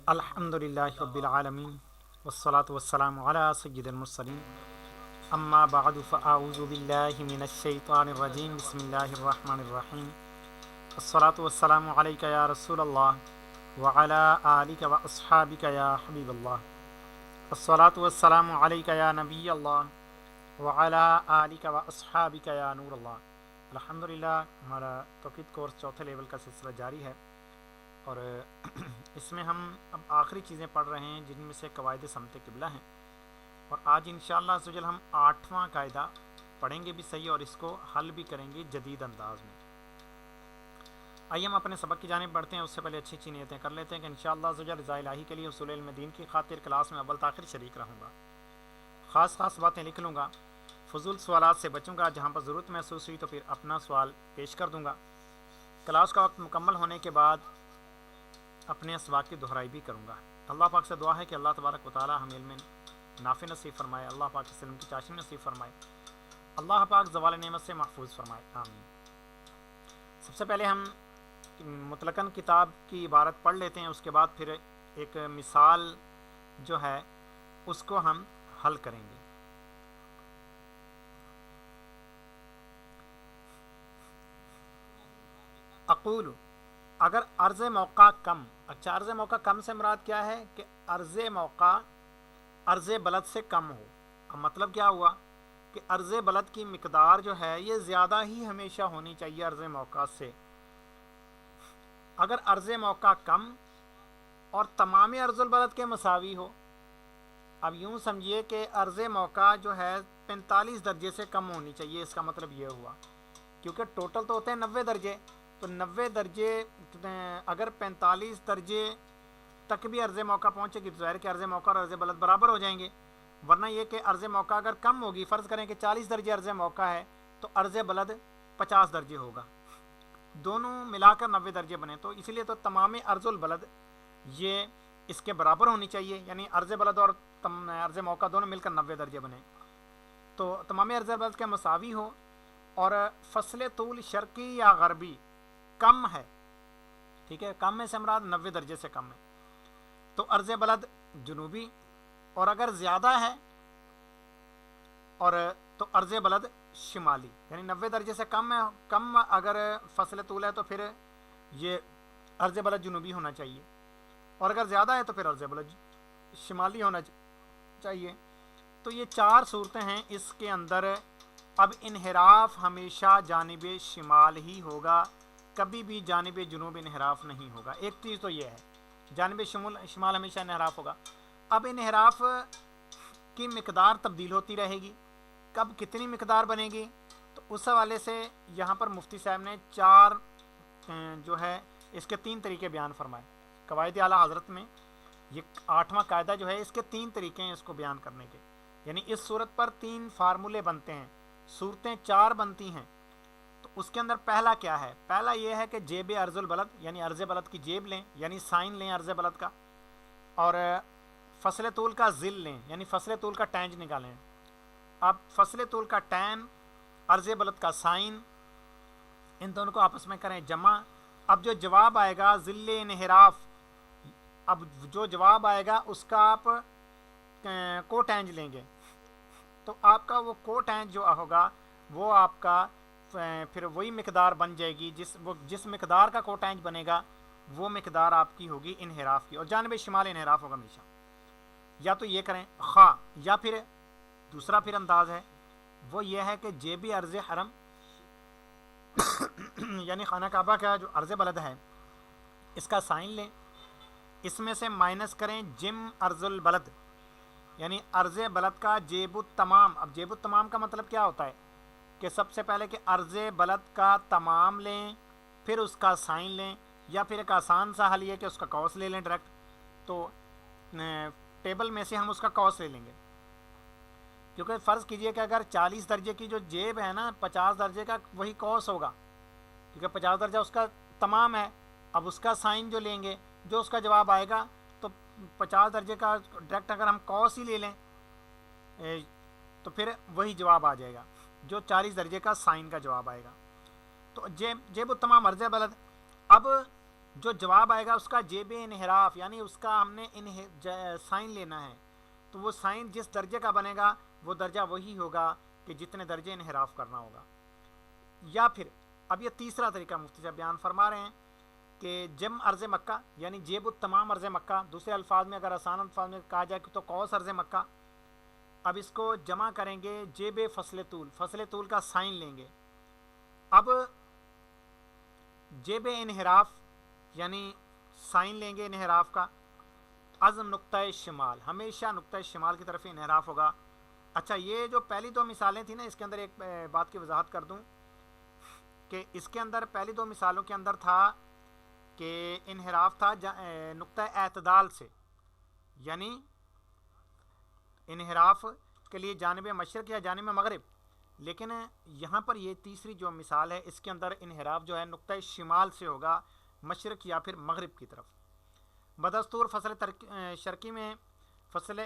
الحمدللہ رب العالمین والصلاة والسلام علی سید المرسلین اما بعد فاعوذ باللہ من الشیطان الرجیم بسم اللہ الرحمن الرحیم الصلاة والسلام علیک یا رسول اللہ وعلی آلک و اصحابک یا حبیب اللہ الصلاة والسلام علیک یا نبی اللہ وعلی آلک و اصحابک یا نور اللہ۔ الحمدللہ ہمارا توقید کورس چوتھے لیول کا سلسلہ جاری ہے اور اس میں ہم اب آخری چیزیں پڑھ رہے ہیں جن میں سے قواعد سمت قبلہ ہیں، اور آج انشاءاللہ عز و جل ہم 8واں قاعدہ پڑھیں گے بھی صحیح اور اس کو حل بھی کریں گے جدید انداز میں۔ آئیے ہم اپنے سبق کی جانب بڑھتے ہیں، اس سے پہلے اچھی اچھی نیتیں کر لیتے ہیں کہ انشاءاللہ عز و جل رضا الہی کے لیے اصول علم دین کی خاطر کلاس میں اول تاخیر شریک رہوں گا، خاص باتیں لکھ لوں گا، فضول سوالات سے بچوں گا، جہاں پر ضرورت محسوس ہوئی تو پھر اپنا سوال پیش کر دوں گا۔ کلاس کا وقت مکمل ہونے کے بعد اپنے اسباق کی دہرائی بھی کروں گا۔ اللہ پاک سے دعا ہے کہ اللہ تبارک و تعالی ہمیں علم نافع نصیب فرمائے، اللہ پاک سے علم کی چاشنی نصیب فرمائے، اللہ پاک زوال نعمت سے محفوظ فرمائے، آمین۔ سب سے پہلے ہم مطلقاً کتاب کی عبارت پڑھ لیتے ہیں، اس کے بعد پھر ایک مثال جو ہے اس کو ہم حل کریں گے۔ اقول، اگر عرض موقع کم، اچھا عرض موقع کم سے مراد کیا ہے کہ عرض موقع عرض بلد سے کم ہو۔ اب مطلب کیا ہوا کہ عرض بلد کی مقدار جو ہے یہ زیادہ ہی ہمیشہ ہونی چاہیے عرض موقع سے۔ اگر عرض موقع کم اور تمام عرض البلد کے مساوی ہو، اب یوں سمجھیے کہ عرض موقع جو ہے 45 درجے سے کم ہونی چاہیے، اس کا مطلب یہ ہوا کیونکہ ٹوٹل تو ہوتے ہیں 90 درجے، تو 90 درجے اگر 45 درجے تک بھی عرض موقع پہنچے گی تو ظاہر کہ عرض موقع اور عرض بلد برابر ہو جائیں گے، ورنہ یہ کہ عرض موقع اگر کم ہوگی، فرض کریں کہ 40 درجے عرض موقع ہے تو عرض بلد 50 درجے ہوگا، دونوں ملا کر 90 درجے بنے، تو اس لیے تو تمام عرض البلد یہ اس کے برابر ہونی چاہیے، یعنی عرض بلد اور عرض موقع دونوں مل کر 90 درجے بنے، تو تمام عرض بلد کے مساوی ہو اور فصل طول شرقی یا غربی کم ہے، ٹھیک ہے، کم ہے سے مراد 90 درجے سے کم ہے، تو عرض بلد جنوبی، اور اگر زیادہ ہے اور تو عرض بلد شمالی، یعنی 90 درجے سے کم ہے، کم اگر فصل طول ہے تو پھر یہ عرض بلد جنوبی ہونا چاہیے، اور اگر زیادہ ہے تو پھر عرض بلد شمالی ہونا چاہیے۔ تو یہ 4 صورتیں ہیں اس کے اندر۔ اب انحراف ہمیشہ جانب شمال ہی ہوگا، کبھی بھی جانب جنوب انحراف نہیں ہوگا، ایک چیز تو یہ ہے، جانب شمال ہمیشہ انحراف ہوگا۔ اب انحراف کی مقدار تبدیل ہوتی رہے گی، کب کتنی مقدار بنے گی، تو اس حوالے سے یہاں پر مفتی صاحب نے 4 جو ہے اس کے 3 طریقے بیان فرمائے۔ قواعد اعلیٰ حضرت میں یہ 8واں قاعدہ جو ہے اس کے 3 طریقے ہیں اس کو بیان کرنے کے، یعنی اس صورت پر 3 فارمولے بنتے ہیں، صورتیں 4 بنتی ہیں، تو اس کے اندر پہلا کیا ہے؟ پہلا یہ ہے کہ جیب عرض البلد، یعنی عرض بلد کی جیب لیں، یعنی سائن لیں عرض بلد کا، اور فصل طول کا ذل لیں، یعنی فصل طول کا ٹینج نکالیں۔ اب فصل طول کا ٹین، عرض بلد کا سائن، ان دونوں کو آپس میں کریں جمع۔ اب جو جواب آئے گا ذل انحراف، اب جو جواب آئے گا اس کا آپ کو ٹینج لیں گے، تو آپ کا وہ کو ٹینج جو ہوگا وہ آپ کا پھر وہی مقدار بن جائے گی، جس مقدار کا کو ٹینج بنے گا وہ مقدار آپ کی ہوگی انحراف کی، اور جانب شمال انحراف ہوگا ہمیشہ۔ یا تو یہ کریں خواہ، یا پھر دوسرا پھر انداز ہے وہ یہ ہے کہ جیب عرض حرم یعنی خانہ کعبہ کا جو عرض بلد ہے اس کا سائن لیں، اس میں سے مائنس کریں جم عرض البلد، یعنی عرض بلد کا جیب التمام۔ اب جیب التمام کا مطلب کیا ہوتا ہے کہ سب سے پہلے کہ عرض بلد کا تمام لیں، پھر اس کا سائن لیں، یا پھر ایک آسان سا حل یہ کہ اس کا کوس لے لیں ڈائریکٹ، تو ٹیبل میں سے ہم اس کا کوس لے لیں گے، کیونکہ فرض کیجئے کہ اگر 40 درجے کی جو جیب ہے نا 50 درجے کا وہی کوس ہوگا، کیونکہ 50 درجہ اس کا تمام ہے، اب اس کا سائن جو لیں گے جو اس کا جواب آئے گا، تو 50 درجے کا ڈائریکٹ اگر ہم کوس ہی لے لیں تو پھر وہی جواب آ جائے گا جو 40 درجے کا سائن کا جواب آئے گا۔ تو جیب التمام عرض بلد۔ اب جو جواب آئے گا اس کا جیب انحراف یعنی اس کا ہم نے سائن لینا ہے، تو وہ سائن جس درجے کا بنے گا وہ درجہ وہی ہوگا کہ جتنے درجے انحراف کرنا ہوگا۔ یا پھر اب یہ تیسرا طریقہ مفتی صاحب بیان فرما رہے ہیں کہ جم ارض مکہ یعنی جیب التمام ارض مکہ، دوسرے الفاظ میں اگر آسان الفاظ میں کہا جائے تو قوس ارض مکہ۔ اب اس کو جمع کریں گے جیب فصل طول، فصل طول کا سائن لیں گے۔ اب جیب انحراف یعنی سائن لیں گے انحراف کا، از نقطۂ شمال، ہمیشہ نقطۂ شمال کی طرف انحراف ہوگا۔ اچھا یہ جو پہلی دو مثالیں تھیں نا، اس کے اندر ایک بات کی وضاحت کر دوں کہ اس کے اندر پہلی دو مثالوں کے اندر تھا کہ انحراف تھا نقطۂ اعتدال سے، یعنی انحراف کے لیے جانب مشرق یا جانب مغرب، لیکن یہاں پر یہ تیسری جو مثال ہے اس کے اندر انحراف جو ہے نقطۂ شمال سے ہوگا، مشرق یا پھر مغرب کی طرف۔ بدستور فصل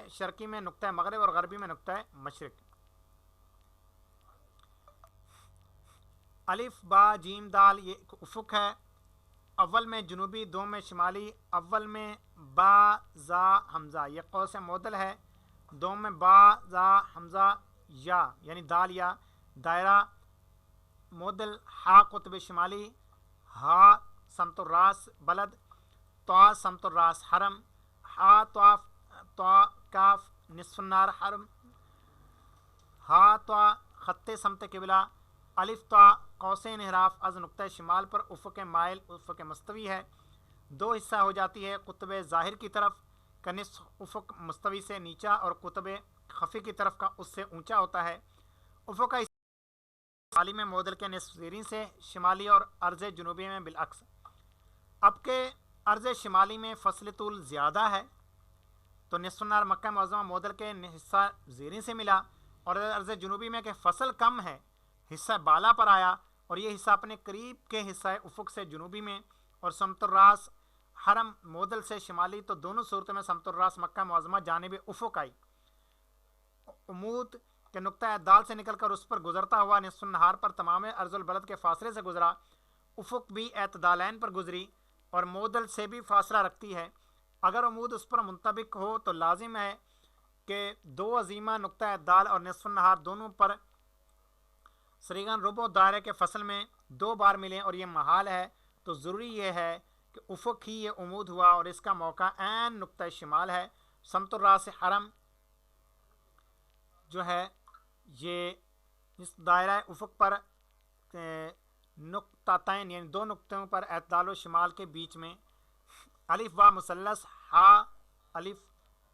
شرقی میں نقطۂ مغرب اور غربی میں نقطۂ مشرق۔ الف با جیم دال یہ ایک افق ہے، اول میں جنوبی، دو میں شمالی، اول میں با زا حمزہ یہ قوس معدل ہے، دو میں با زا حمزہ یا یعنی دال یا دائرہ معدل، ہا قطب شمالی، ہا سمت الراس بلد، طا سمت الراس حرم، ہا طا کاف نصف النار حرم، ہا طا خط سمت قبلہ، الف طا قوس انحراف از نقطۂ شمال پر افق مائل افق مستوی ہے، دو حصہ ہو جاتی ہے، قطب ظاہر کی طرف کا نصف افق مستوی سے نیچا اور قطب خفی کی طرف کا اس سے اونچا ہوتا ہے، افق کا شمالی میں معدل کے نصف زیرین سے، شمالی اور عرض جنوبی میں بالعکس۔ اب کہ عرض شمالی میں فصل طول زیادہ ہے تو نصف النار مکہ معظمہ معدل کے حصہ زیرین سے ملا، اور عرض جنوبی میں کہ فصل کم ہے حصہ بالا پر آیا اور یہ حصہ اپنے قریب کے حصہ افق سے جنوبی میں اور سمت الراس حرم معدل سے شمالی، تو دونوں صورتوں میں سمت الراس مکہ معظمہ جانب افق آئی، عمود کے نقطہ اعتدال سے نکل کر اس پر گزرتا ہوا نصف النہار پر تمام ارض البلد کے فاصلے سے گزرا، افق بھی اعتدالین پر گزری اور معدل سے بھی فاصلہ رکھتی ہے، اگر عمود اس پر منطبق ہو تو لازم ہے کہ دو عظیمہ نقطہ اعتدال اور نصف النہار دونوں پر سریغن ربع دائرے کے فصل میں دو بار ملیں، اور یہ محال ہے تو ضروری یہ ہے کہ افق ہی یہ عمود ہوا اور اس کا موقع عین نقطہ شمال ہے۔ سمت الراس حرم جو ہے یہ اس دائرہ افق پر نقطتین یعنی دو نقطوں پر اعتدال و شمال کے بیچ میں، الف با مثلث، ہا الف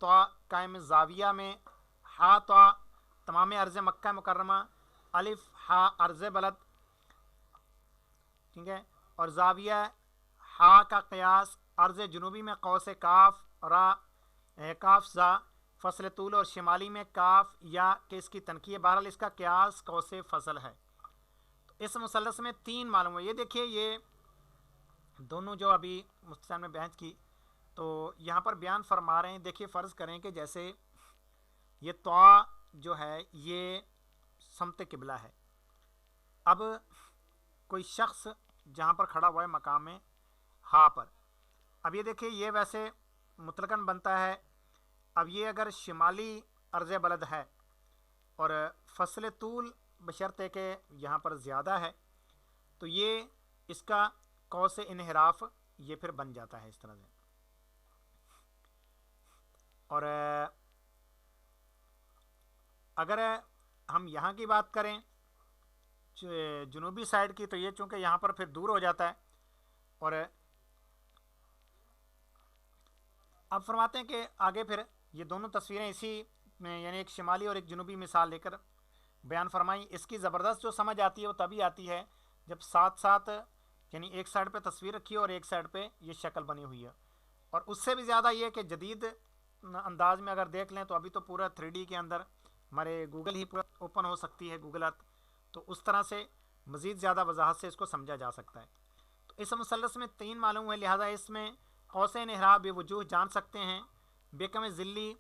طا قائم زاویہ میں، ہا طا تمام عرض مکہ مکرمہ، الف ہا عرض بلد، ٹھیک ہے، اور زاویہ ہا کا قیاس عرض جنوبی میں قوس کاف را کاف زا، فصل طول اور شمالی میں کاف یا کہ اس کی تنقیہ، بہرحال اس کا قیاس قوس فصل ہے۔ تو اس مثلث میں تین معلوم ہوئے، یہ دیکھیے یہ دونوں جو ابھی مفتی نے بحث کی تو یہاں پر بیان فرما رہے ہیں، دیکھیے فرض کریں کہ جیسے یہ طا جو ہے یہ سمت قبلہ ہے، اب کوئی شخص جہاں پر کھڑا ہوا ہے مقام میں ہا پر، اب یہ دیکھیے یہ ویسے مطلقاً بنتا ہے، اب یہ اگر شمالی عرض بلد ہے اور فصل طول بشرطے کہ یہاں پر زیادہ ہے تو یہ اس کا قوس انحراف یہ پھر بن جاتا ہے اس طرح سے، اور اگر ہم یہاں کی بات کریں جنوبی سائڈ کی تو یہ چونکہ یہاں پر پھر دور ہو جاتا ہے، اور اب فرماتے ہیں کہ آگے پھر یہ دونوں تصویریں اسی میں یعنی ایک شمالی اور ایک جنوبی مثال لے کر بیان فرمائیں، اس کی زبردست جو سمجھ آتی ہے وہ تبھی آتی ہے جب ساتھ ساتھ یعنی ایک سائڈ پہ تصویر رکھی اور ایک سائڈ پہ یہ شکل بنی ہوئی ہے، اور اس سے بھی زیادہ یہ کہ جدید انداز میں اگر دیکھ لیں تو ابھی تو پورا 3D کے اندر ہمارے گوگل ہی پورا اوپن ہو سکتی ہے، گوگل ارتھ، تو اس طرح سے مزید زیادہ وضاحت سے اس کو سمجھا جا سکتا ہے۔ تو اس مثلث میں تین معلوم ہوئے، لہٰذا اس میں قوس انحراف بے وجوہ جان سکتے ہیں، بیکم ذلی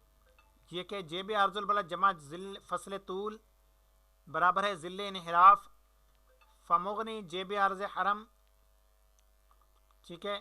یہ کہ جیب عرض البلد جمع ذل فصل طول برابر ہے ذل انحراف، فمغنی جیب عرض حرم، ٹھیک ہے،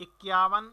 51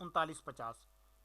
39-50,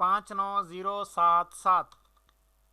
59077,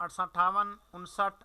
58 59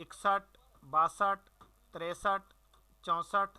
61 62 63 64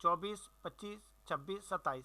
24 25 26 27।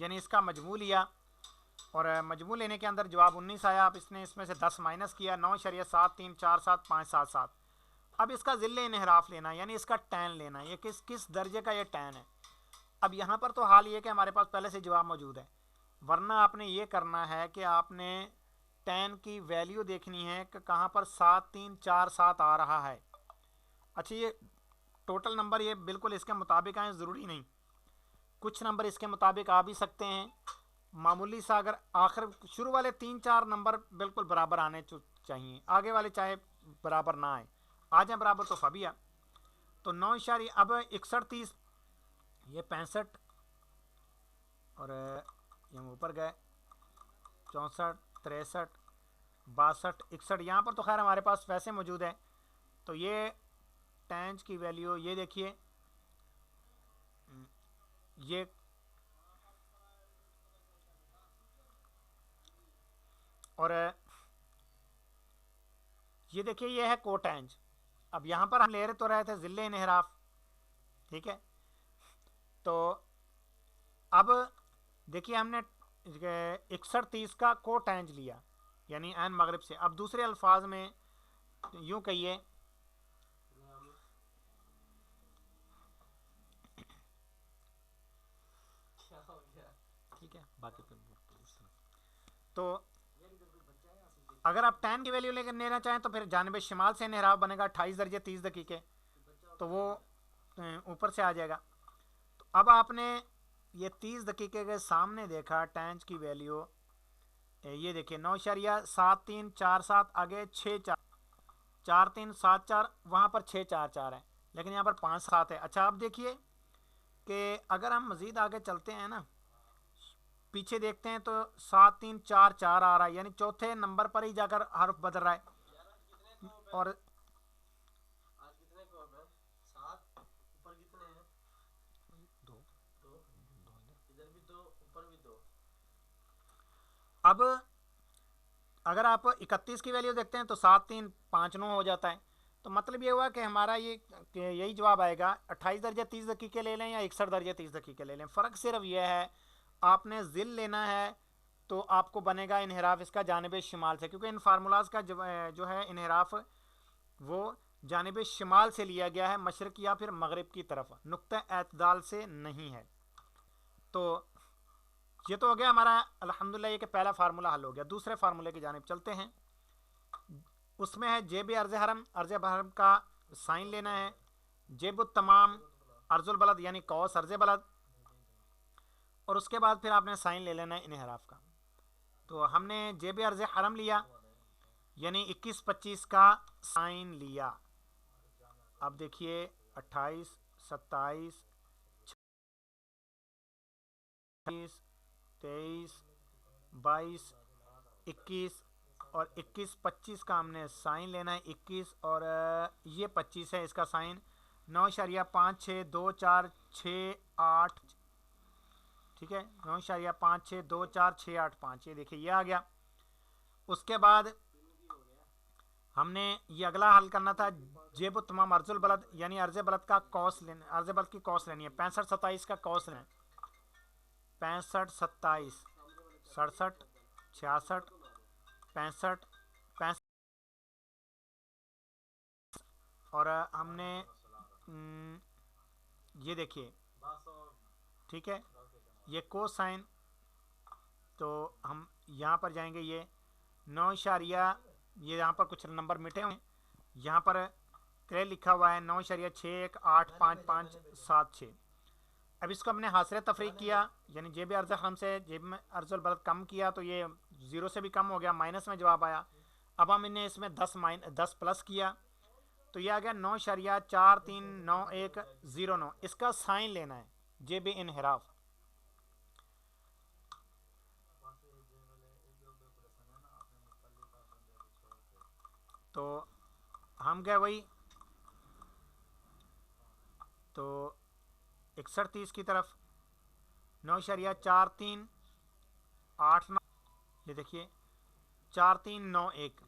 یعنی اس کا مجموع لیا اور مجموع لینے کے اندر جواب 19 آیا. اب اس نے اس میں سے 10 مائنس کیا, 9.7347577. اب اس کا ذل انحراف لینا ہے, یعنی اس کا ٹین لینا ہے. یہ کس درجے کا یہ ٹین ہے. اب یہاں پر تو حال یہ کہ ہمارے پاس پہلے سے جواب موجود ہے, ورنہ آپ نے یہ کرنا ہے کہ آپ نے ٹین کی ویلیو دیکھنی ہے کہ کہاں پر 7347 آ رہا ہے. اچھا, یہ ٹوٹل نمبر یہ بالکل اس کے مطابق آئیں, ضروری نہیں, کچھ نمبر اس کے مطابق آ بھی سکتے ہیں. معمولی سا اگر آخر شروع والے 3-4 نمبر بالکل برابر آنے چاہیے, آگے والے چاہے برابر نہ آئیں, آ جائیں برابر تو فبیا. تو 9 اب 61-30 یہ 65 اور یہ اوپر گئے 64-63-62-61. یہاں پر تو خیر ہمارے پاس ویسے موجود ہے. تو یہ ٹینج کی ویلیو یہ دیکھیے, یہ اور یہ دیکھیے یہ ہے کوٹینج. اب یہاں پر ہم لے رہے تو رہے تھے ذل انحراف, ٹھیک ہے. تو اب دیکھیے ہم نے 61-30 کا کوٹینج لیا, یعنی عین مغرب سے. اب دوسرے الفاظ میں یوں کہیے ٹھیک ہے, باقی تو اگر آپ ٹین کی ویلیو لے کر لینا چاہیں تو پھر جانب شمال سے انحراف بنے گا 28 درجے 30 دقیقے, تو وہ اوپر سے آ جائے گا. تو اب آپ نے یہ 30 دقیقے کے سامنے دیکھا ٹینج کی ویلیو, یہ دیکھیے 9.7347 آگے 6-4-4374, وہاں پر 6-4-4 ہے, لیکن یہاں پر 5-7 ہے. اچھا اب دیکھیے کہ اگر ہم مزید آگے چلتے ہیں نا, پیچھے دیکھتے ہیں تو 7-3-4-4 آ رہا ہے, یعنی چوتھے نمبر پر ہی جا کر حرف بدل رہا ہے. اور اب اگر آپ 31 کی ویلیو دیکھتے ہیں تو 7-3-5-9 ہو جاتا ہے. تو مطلب یہ ہوا کہ ہمارا یہ کہ یہی جواب آئے گا 28 درجے 30 دقیقے لے لیں یا 61 درجے 30 دقیقے لے لیں. فرق صرف یہ ہے آپ نے ذل لینا ہے تو آپ کو بنے گا انحراف اس کا جانب شمال سے, کیونکہ ان فارمولاز کا جو ہے انحراف وہ جانب شمال سے لیا گیا ہے, مشرق یا پھر مغرب کی طرف, نقطہ اعتدال سے نہیں ہے. تو یہ تو ہو گیا ہمارا الحمدللہ یہ کہ پہلا فارمولا حل ہو گیا. دوسرے فارمولے کی جانب چلتے ہیں. اس میں ہے جیب عرض حرم, عرض حرم کا سائن لینا ہے. جیب التمام عرض البلد یعنی قوس عرض بلد, اور اس کے بعد پھر آپ نے سائن لے لینا ہے انحراف کا. تو ہم نے جیب عرض حرم لیا, یعنی 21-25 کا سائن لیا. اب دیکھیے 28, 27, 23, 22, 21 اور 21-25 کا ہم نے سائن لینا ہے. 21 اور یہ 25 ہے, اس کا سائن 9.562468, ٹھیک ہے, 9.562468.5, یہ دیکھیے یہ آ گیا. اس کے بعد ہم نے یہ اگلا حل کرنا تھا جیب التمام عرض البلد, یعنی عرض بلد کا کوس لینا, عرض بلد کی کوس لینی ہے. 65-27 کا کوس لینا ہے. 65-27 67 66 65 65, اور ہم نے یہ دیکھیے ٹھیک ہے یہ کوس سائن, تو ہم یہاں پر جائیں گے. یہ 9 یہ یہاں پر کچھ نمبر مٹے ہوئے ہیں, یہاں پر کرے لکھا ہوا ہے 9.61855576. اب اس کو ہم نے حاصل تفریق کیا, یعنی جیب عرض حرم سے جیب میں عرض البلد کم کیا, تو یہ 0 سے بھی کم ہو گیا, مائنس میں جواب آیا. اب ہم نے اس میں 10 پلس کیا, تو یہ آ گیا 9.439109. اس کا سائن لینا ہے جیب انحراف. تو ہم گئے وہی تو 61-30 کی طرف 9.4389, یہ دیکھیے 4391.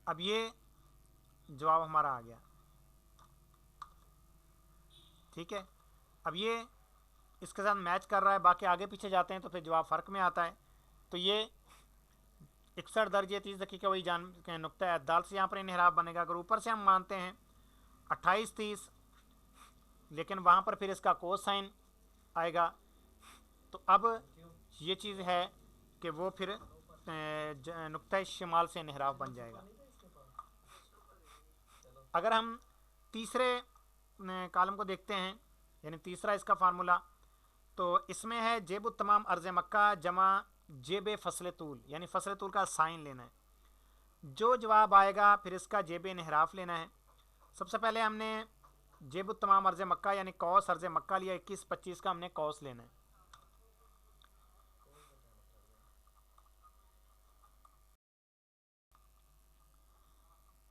اب یہ جواب ہمارا آ گیا, ٹھیک ہے. اب یہ اس کے ساتھ میچ کر رہا ہے، باقی آگے پیچھے جاتے ہیں تو پھر جواب فرق میں آتا ہے. تو یہ 61 درجے 30 دقیقے وہی جان نقطۂ اعتدال سے یہاں پر انحراف بنے گا. اگر اوپر سے ہم مانتے ہیں 28 30 لیکن وہاں پر پھر اس کا کوس سائن آئے گا، تو اب یہ چیز ہے کہ وہ پھر نقطۂ شمال سے انحراف بن جائے گا. اگر ہم تیسرے کالم کو دیکھتے ہیں، یعنی تیسرا اس کا فارمولا، تو اس میں ہے جیب التمام ارض مکہ جمع جیب فصل طول، یعنی فصل طول کا سائن لینا ہے. جو جواب آئے گا پھر اس کا جیب انحراف لینا ہے. سب سے پہلے ہم نے جیب التمام ارض مکہ یعنی کوس ارض مکہ لیا، 21 25 کا ہم نے کوس لینا ہے.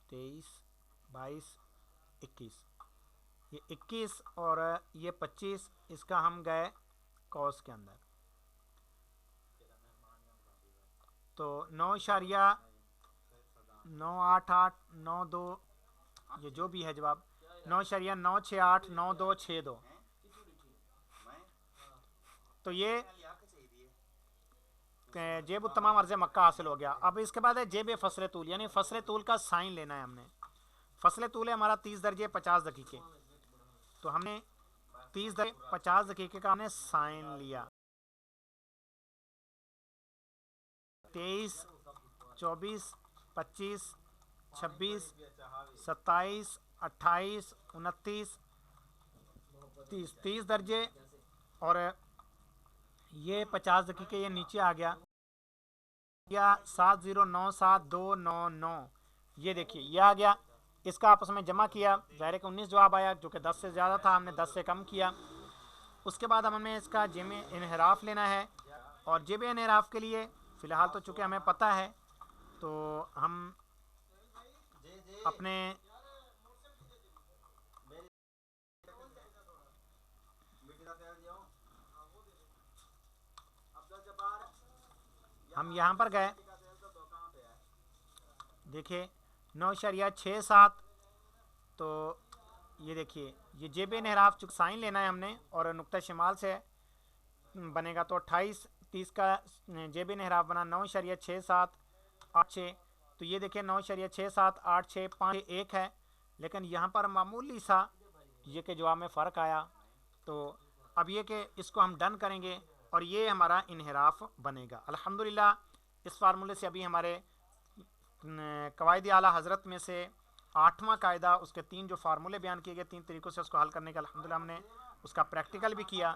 تیئیس 22 21، یہ 21 اور یہ 25، اس کا ہم گئے کوس کے اندر، تو 9.98892، یہ جو بھی ہے جواب 9.9689262. تو یہ جیب التمام ارض مکہ حاصل ہو گیا. اب اس کے بعد ہے جیب فصل طول، یعنی فصل طول کا سائن لینا ہے ہم نے. فصل طول ہے ہمارا 30 درجے 50 دقیقے، تو ہم نے 30 درجے 50 دقیقے کا ہم نے سائن لیا. 23 24 25 26 27 28 29 30 درجے، اور یہ 50 دقیقے یہ نیچے آ گیا 7097299، یہ دیکھیے یہ آ گیا. اس کا آپس میں جمع کیا، ظاہر ہے کہ 19 جواب آیا جو کہ 10 سے زیادہ تھا، ہم نے 10 سے کم کیا. اس کے بعد ہمیں اس کا جیب انحراف لینا ہے، اور جیب انحراف کے لیے فی الحال تو چونکہ ہمیں پتہ ہے تو ہم اپنے ہم یہاں پر گئے، دیکھیے 9.67، تو یہ دیکھیے یہ جیب انحراف چونکہ سائن لینا ہے ہم نے اور نقطہ شمال سے بنے گا، تو 28 30 کا جیب انحراف بنا 9.6786. تو یہ دیکھیں 9.678651 ہے، لیکن یہاں پر معمولی سا یہ کہ جواب میں فرق آیا. تو اب یہ کہ اس کو ہم ڈن کریں گے اور یہ ہمارا انحراف بنے گا. الحمدللہ اس فارمولے سے ابھی ہمارے قواعد اعلیٰ حضرت میں سے 8واں قاعدہ، اس کے 3 جو فارمولے بیان کیے گئے 3 طریقوں سے اس کو حل کرنے کا، الحمدللہ ہم نے اس کا پریکٹیکل بھی کیا.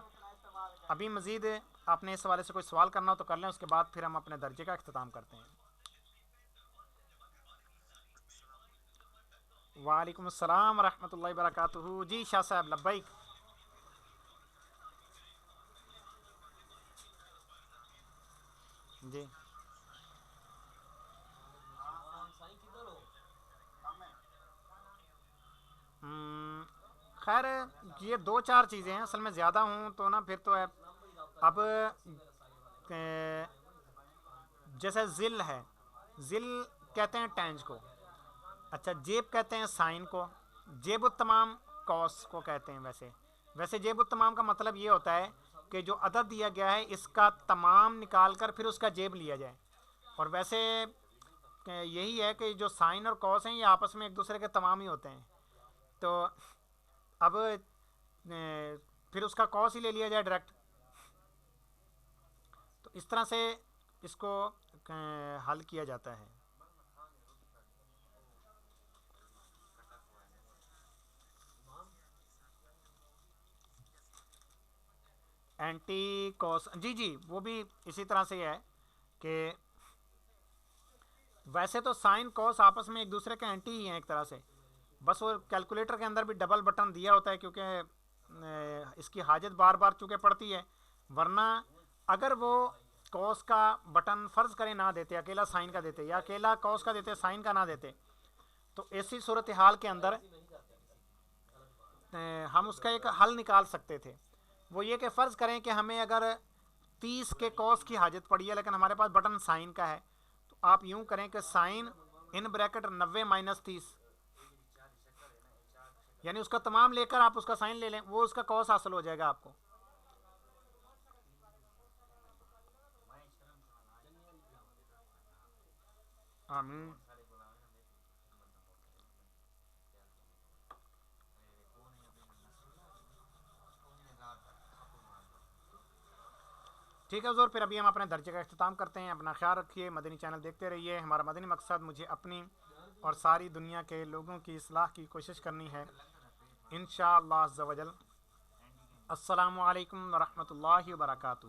ابھی مزید آپ نے اس حوالے سے کوئی سوال کرنا ہو تو کر لیں، اس کے بعد پھر ہم اپنے درجے کا اختتام کرتے ہیں. وعلیکم السلام ورحمۃ اللہ وبرکاتہ. جی شاہ صاحب لبیک. جی خیر یہ 2 4 چیزیں ہیں، اصل میں زیادہ ہوں تو نا پھر تو ہے. اب جیسے ذل ہے، ذل کہتے ہیں ٹینج کو، اچھا جیب کہتے ہیں سائن کو، جیب التمام کوس کو کہتے ہیں. ویسے جیب التمام کا مطلب یہ ہوتا ہے کہ جو عدد دیا گیا ہے اس کا تمام نکال کر پھر اس کا جیب لیا جائے. اور ویسے یہی ہے کہ جو سائن اور کوس ہیں یہ آپس میں ایک دوسرے کے تمام ہی ہوتے ہیں. تو اب پھر اس کا کوس ہی لے لیا جائے ڈائریکٹ. تو اس طرح سے اس کو حل کیا جاتا ہے. اینٹی کوس، جی وہ بھی اسی طرح سے ہے کہ ویسے تو سائن کوس آپس میں ایک دوسرے کے اینٹی ہی ہیں ایک طرح سے، بس وہ کیلکولیٹر کے اندر بھی ڈبل بٹن دیا ہوتا ہے کیونکہ اس کی حاجت بار بار چونکہ پڑتی ہے. ورنہ اگر وہ کوس کا بٹن فرض کریں نہ دیتے، اکیلا سائن کا دیتے یا اکیلا کوس کا دیتے سائن کا نہ دیتے، تو ایسی صورتحال کے اندر ہم اس کا ایک حل نکال سکتے تھے. وہ یہ کہ فرض کریں کہ ہمیں اگر 30 کے کوس کی حاجت پڑی ہے لیکن ہمارے پاس بٹن سائن کا ہے، تو آپ یوں کریں کہ سائن ان بریکٹ 90 - 30، یعنی اس کا تمام لے کر آپ اس کا سائن لے لیں، وہ اس کا کوس حاصل ہو جائے گا آپ کو. آمین. ٹھیک ہے حضور، پھر ابھی ہم اپنے درجے کا اختتام کرتے ہیں. اپنا خیال رکھیے، مدنی چینل دیکھتے رہیے. ہمارا مدنی مقصد مجھے اپنی اور ساری دنیا کے لوگوں کی اصلاح کی کوشش کرنی ہے انشاءاللہ عز و جل. السلام علیکم ورحمۃ اللہ وبرکاتہ.